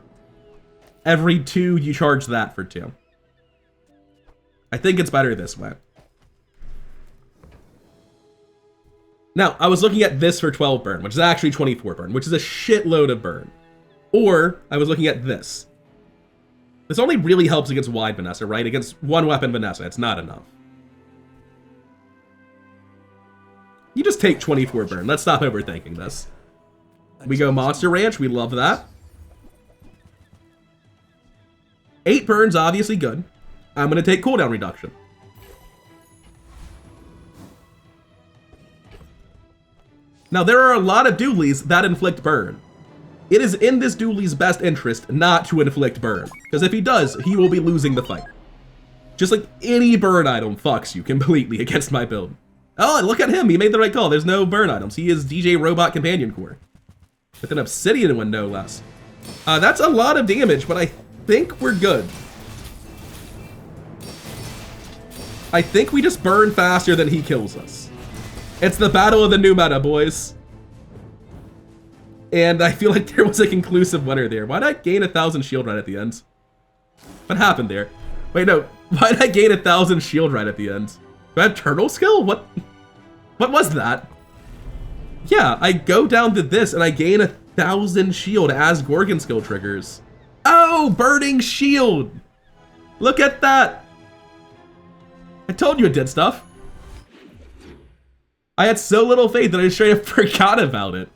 every 2, you charge that for 2. I think it's better this way. Now, I was looking at this for 12 burn, which is actually 24 burn, which is a shitload of burn. Or I was looking at this. This only really helps against wide Vanessa, right? Against one weapon Vanessa, it's not enough. You just take 24 burn. Let's stop overthinking this. We go Monster Ranch. We love that. 8 burns, obviously good. I'm going to take cooldown reduction. Now, there are a lot of Dooleys that inflict burn. It is in this Dooley's best interest not to inflict burn. Because if he does, he will be losing the fight. Just like any burn item fucks you completely against my build. Oh, and look at him. He made the right call. There's no burn items. He is DJ Robot Companion Core. With an Obsidian one, no less. That's a lot of damage, but think we're good. I think we just burn faster than he kills us. It's the battle of the new meta, boys. And I feel like there was a conclusive winner there. Why did I gain 1,000 shield right at the end? What happened there? Wait, no. Why did I gain 1,000 shield right at the end? Do I have turtle skill? What was that? Yeah, I go down to this and I gain 1,000 shield as Gorgon skill triggers. Oh, burning shield. Look at that. I told you it did stuff. I had so little faith that I straight up forgot about it.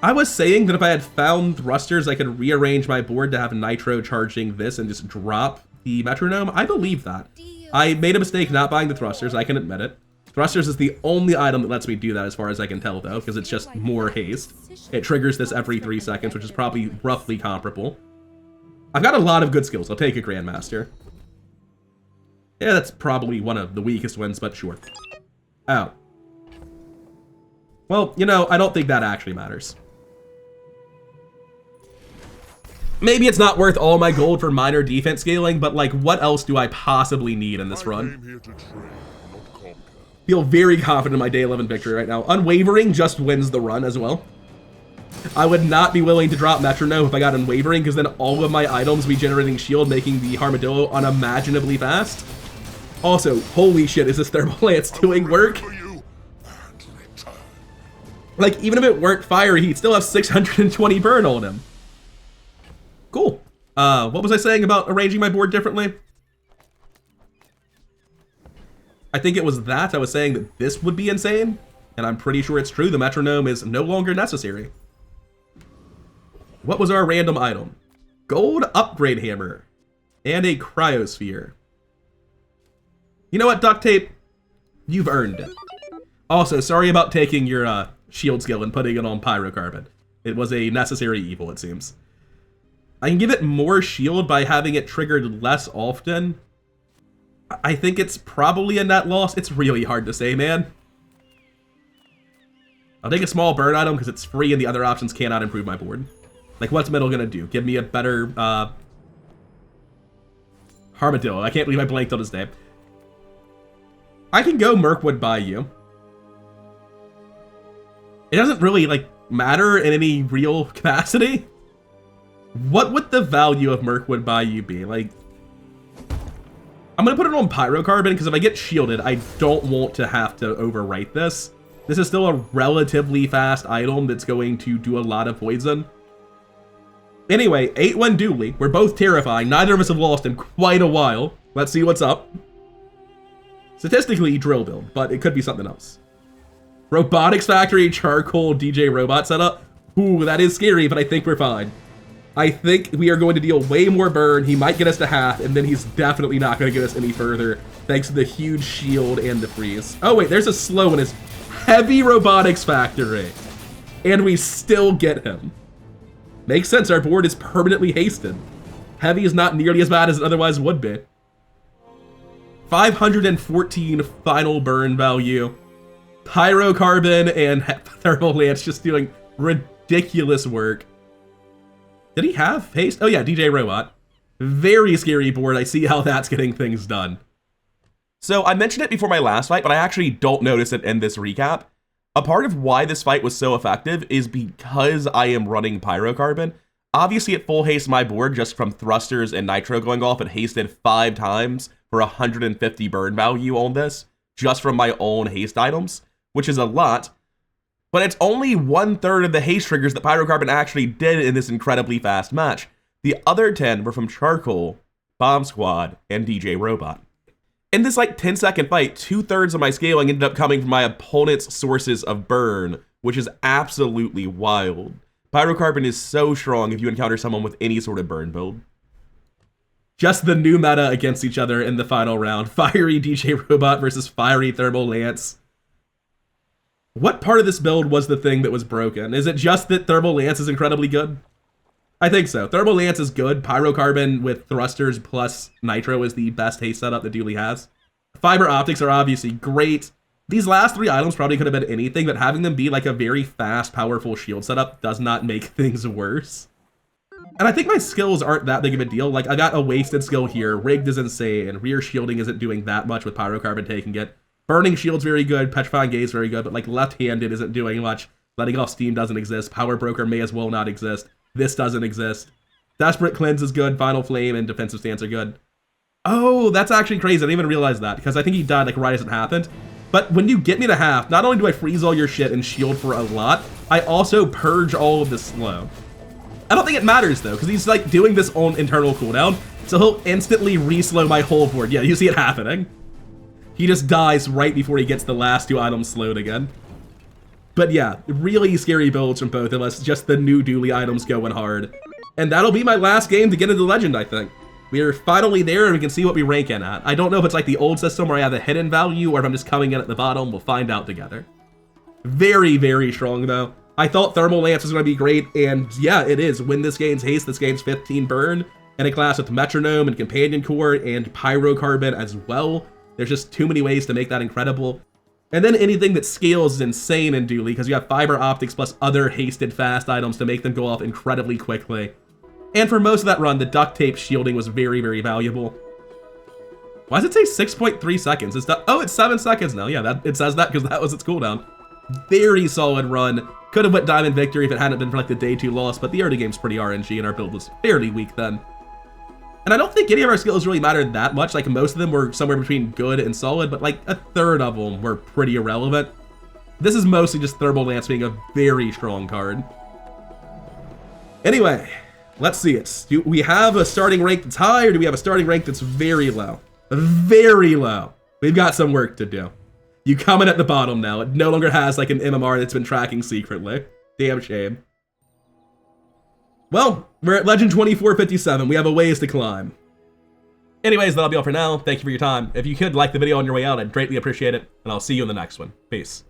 I was saying that if I had found thrusters, I could rearrange my board to have nitro charging this and just drop the metronome. I believe that. I made a mistake not buying the thrusters, I can admit it. Thrusters is the only item that lets me do that as far as I can tell though, because it's just more haste. It triggers this every 3 seconds, which is probably roughly comparable. I've got a lot of good skills. I'll take a Grandmaster. Yeah, that's probably one of the weakest wins, but sure. Oh. Well, you know, I don't think that actually matters. Maybe it's not worth all my gold for minor defense scaling, but like, what else do I possibly need in this run? Feel very confident in my day 11 victory right now. Unwavering just wins the run as well. I would not be willing to drop Metronome if I got Unwavering, because then all of my items be generating shield, making the Armadillo unimaginably fast. Also, holy shit, is this Thermal Lance doing work? Like, even if it weren't fiery, he'd still have 620 burn on him. Cool. What was I saying about arranging my board differently? I think it was that. I was saying that this would be insane, and I'm pretty sure it's true. The Metronome is no longer necessary. What was our random item? Gold upgrade hammer and a cryosphere. You know what, duct tape? You've earned it. Also, sorry about taking your shield skill and putting it on pyrocarbon. It was a necessary evil, it seems. I can give it more shield by having it triggered less often. I think it's probably a net loss. It's really hard to say, man. I'll take a small burn item because it's free and the other options cannot improve my board. Like, what's middle gonna do? Give me a better Armadillo. I can't believe I blanked on his name. I can go Mirkwood Bayou. It doesn't really, like, matter in any real capacity. What would the value of Mirkwood Bayou be? Like, I'm gonna put it on pyrocarbon because if I get shielded, I don't want to have to overwrite this. This is still a relatively fast item that's going to do a lot of poison. Anyway, 8-1 Dooley. We're both terrifying. Neither of us have lost in quite a while. Let's see what's up. Statistically, drill build, but it could be something else. Robotics Factory Charcoal DJ Robot setup. Ooh, that is scary, but I think we're fine. I think we are going to deal way more burn. He might get us to half, and then he's definitely not going to get us any further, thanks to the huge shield and the freeze. Oh wait, there's a slow in his heavy Robotics Factory. And we still get him. Makes sense, our board is permanently hasted. Heavy is not nearly as bad as it otherwise would be. 514 final burn value. Pyrocarbon and Thermal Lance just doing ridiculous work. Did he have haste? Oh yeah, DJ Robot. Very scary board. I see how that's getting things done. So I mentioned it before my last fight, but I actually don't notice it in this recap. A part of why this fight was so effective is because I am running Pyrocarbon. Obviously at full haste my board, just from thrusters and nitro going off, it hasted 5 times for 150 burn value on this, just from my own haste items, which is a lot. But it's only 1/3 of the haste triggers that Pyrocarbon actually did in this incredibly fast match. The other 10 were from Charcoal, Bomb Squad, and DJ Robot. In this like 10-second fight, 2/3 of my scaling ended up coming from my opponent's sources of burn, which is absolutely wild. Pyrocarbon is so strong if you encounter someone with any sort of burn build. Just the new meta against each other in the final round. Fiery DJ Robot versus Fiery Thermal Lance. What part of this build was the thing that was broken? Is it just that Thermal Lance is incredibly good? I think so. Thermal Lance is good. Pyrocarbon with thrusters plus nitro is the best haste setup that Dooley has. Fiber optics are obviously great. These last 3 items probably could have been anything, but having them be like a very fast, powerful shield setup does not make things worse. And I think my skills aren't that big of a deal. Like, I got a wasted skill here. Rigged is insane. Rear shielding isn't doing that much with Pyrocarbon taking it. Burning shield's very good. Petrifying Gaze very good, but like left-handed isn't doing much. Letting off steam doesn't exist. Power Broker may as well not exist. This doesn't exist. Desperate Cleanse is good. Final Flame and Defensive Stance are good. Oh, that's actually crazy. I didn't even realize that, because I think he died like right as it happened. But when you get me to half, not only do I freeze all your shit and shield for a lot, I also purge all of the slow. I don't think it matters though, because he's like doing this on internal cooldown, so he'll instantly re-slow my whole board. Yeah, you see it happening. He just dies right before he gets the last 2 items slowed again. But yeah, really scary builds from both of us, just the new Dooley items going hard. And that'll be my last game to get into Legend, I think. We are finally there, and we can see what we rank in at. I don't know if it's like the old system where I have a hidden value, or if I'm just coming in at the bottom. We'll find out together. Very, very strong, though. I thought Thermal Lance was going to be great, and yeah, it is. When this gains haste, this gains 15 burn, and a class with Metronome and Companion Core and Pyrocarbon as well. There's just too many ways to make that incredible. And then anything that scales is insane in Dooley, because you have Fiber Optics plus other hasted fast items to make them go off incredibly quickly. And for most of that run, the duct tape shielding was very, very valuable. Why does it say 6.3 seconds? Oh, it's 7 seconds now. Yeah, it says that because that was its cooldown. Very solid run. Could have went Diamond Victory if it hadn't been for like the day 2 loss, but the early game's pretty RNG and our build was fairly weak then. And I don't think any of our skills really mattered that much. Like, most of them were somewhere between good and solid, but like a third of them were pretty irrelevant. This is mostly just Thermal Lance being a very strong card. Anyway, let's see it. Do we have a starting rank that's high, or do we have a starting rank that's very low? Very low. We've got some work to do. You come in at the bottom now. It no longer has like an MMR that's been tracking secretly. Damn shame. Well, we're at Legend 2457. We have a ways to climb. Anyways, that'll be all for now. Thank you for your time. If you could like the video on your way out, I'd greatly appreciate it. And I'll see you in the next one. Peace.